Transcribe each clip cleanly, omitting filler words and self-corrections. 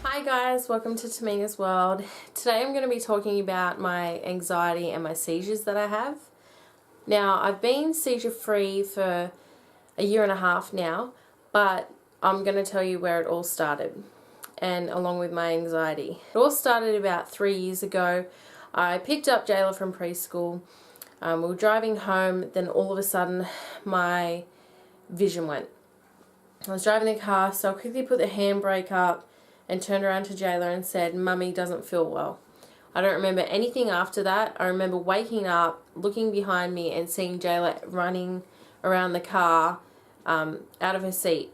Hi guys, welcome to Tamina's World. Today I'm going to be talking about my anxiety and my seizures that I have. Now, I've been seizure free for a year and a half now, but I'm going to tell you where it all started, and along with my anxiety. It all started about 3 years ago. I picked up Jayla from preschool. We were driving home, then all of a sudden my vision went. I was driving the car, so I quickly put the handbrake up and turned around to Jayla and said, "Mummy doesn't feel well." I don't remember anything after that. I remember waking up, looking behind me and seeing Jayla running around the car out of her seat.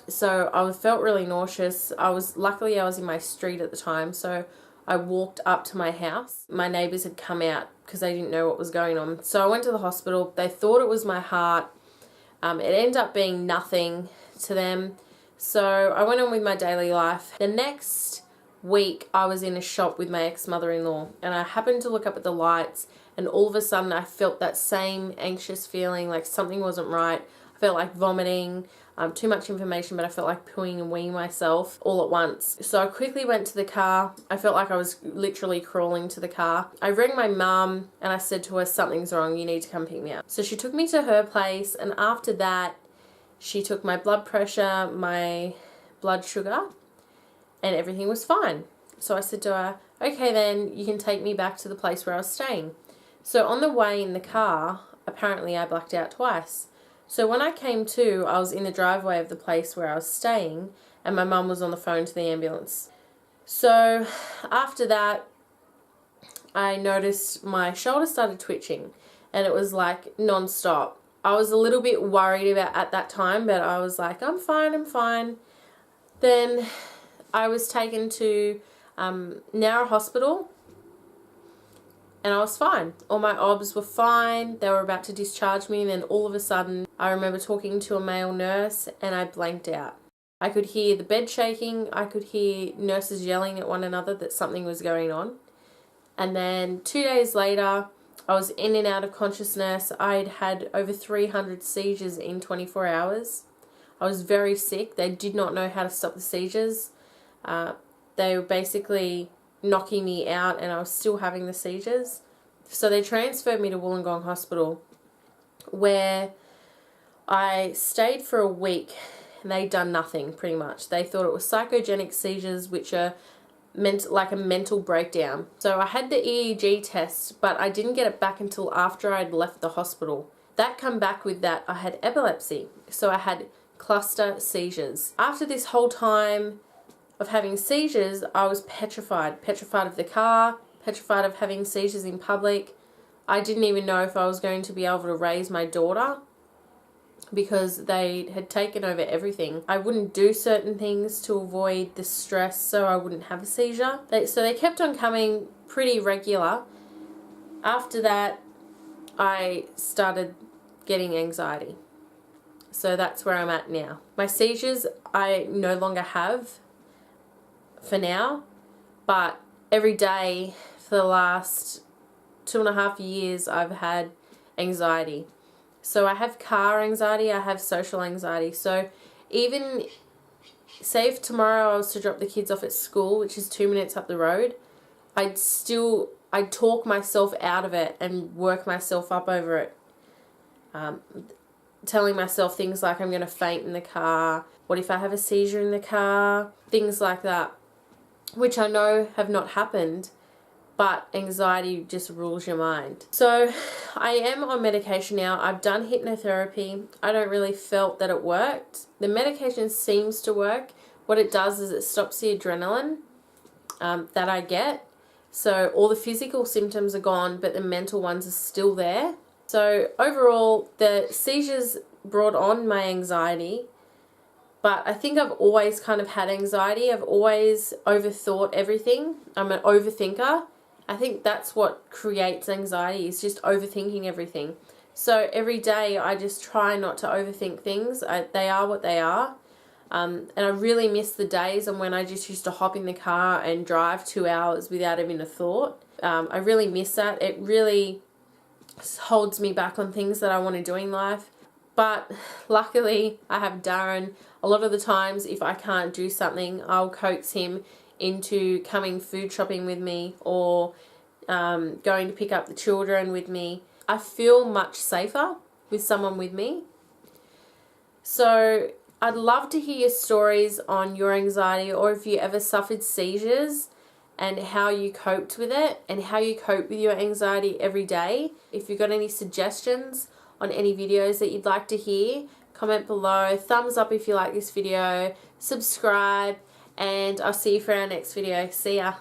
So I felt really nauseous. Luckily I was in my street at the time, so I walked up to my house. My neighbours had come out because they didn't know what was going on. So I went to the hospital. They thought it was my heart. It ended up being nothing to them. So I went on with my daily life. The next week I was in a shop with my ex-mother-in-law, and I happened to look up at the lights, and all of a sudden I felt that same anxious feeling, like something wasn't right. I felt like vomiting, too much information, but I felt like pooing and weeing myself all at once. So I quickly went to the car. I felt like I was literally crawling to the car. I rang my mum and I said to her, "Something's wrong, you need to come pick me up." So she took me to her place, and after that she took my blood pressure, my blood sugar, and everything was fine. So I said to her, "Okay then, you can take me back to the place where I was staying." So on the way in the car, apparently I blacked out twice. So when I came to, I was in the driveway of the place where I was staying, and my mum was on the phone to the ambulance. So after that, I noticed my shoulder started twitching, and it was like non-stop. I was a little bit worried about at that time, but I was like, I'm fine. Then I was taken to Nowra Hospital, and I was fine. All my obs were fine. They were about to discharge me, and then all of a sudden I remember talking to a male nurse and I blanked out. I could hear the bed shaking. I could hear nurses yelling at one another that something was going on. And then 2 days later, I was in and out of consciousness. I'd had over 300 seizures in 24 hours. I was very sick. They did not know how to stop the seizures. They were basically knocking me out, and I was still having the seizures. So they transferred me to Wollongong Hospital, where I stayed for a week, and they'd done nothing pretty much. They thought it was psychogenic seizures, which are meant like a mental breakdown. So I had the EEG test, but I didn't get it back until after I'd left the hospital. That come back with that I had epilepsy. So I had cluster seizures. After this whole time of having seizures, I was petrified of the car, petrified of having seizures in public. I didn't even know if I was going to be able to raise my daughter, because they had taken over everything. I wouldn't do certain things to avoid the stress so I wouldn't have a seizure. So they kept on coming pretty regular. After that, I started getting anxiety. So that's where I'm at now. My seizures I no longer have for now, but every day for the last 2.5 years I've had anxiety. So I have car anxiety, I have social anxiety. So even, say if tomorrow I was to drop the kids off at school, which is 2 minutes up the road, I'd talk myself out of it and work myself up over it. Telling myself things like I'm going to faint in the car, what if I have a seizure in the car, things like that, which I know have not happened. But anxiety just rules your mind. So I am on medication now. I've done hypnotherapy. I don't really felt that it worked. The medication seems to work. What it does is it stops the adrenaline that I get. So all the physical symptoms are gone, but the mental ones are still there. So overall, the seizures brought on my anxiety. But I think I've always kind of had anxiety. I've always overthought everything. I'm an overthinker. I think that's what creates anxiety, is just overthinking everything. So every day I just try not to overthink things. They are what they are. And I really miss the days and when I just used to hop in the car and drive 2 hours without even a thought. I really miss that. It really holds me back on things that I want to do in life. But luckily I have Darren. A lot of the times if I can't do something, I'll coax him into coming food shopping with me or going to pick up the children with me. I feel much safer with someone with me. So I'd love to hear your stories on your anxiety, or if you ever suffered seizures and how you coped with it and how you cope with your anxiety every day. If you've got any suggestions on any videos that you'd like to hear, comment below, thumbs up if you like this video, subscribe, and I'll see you for our next video. See ya.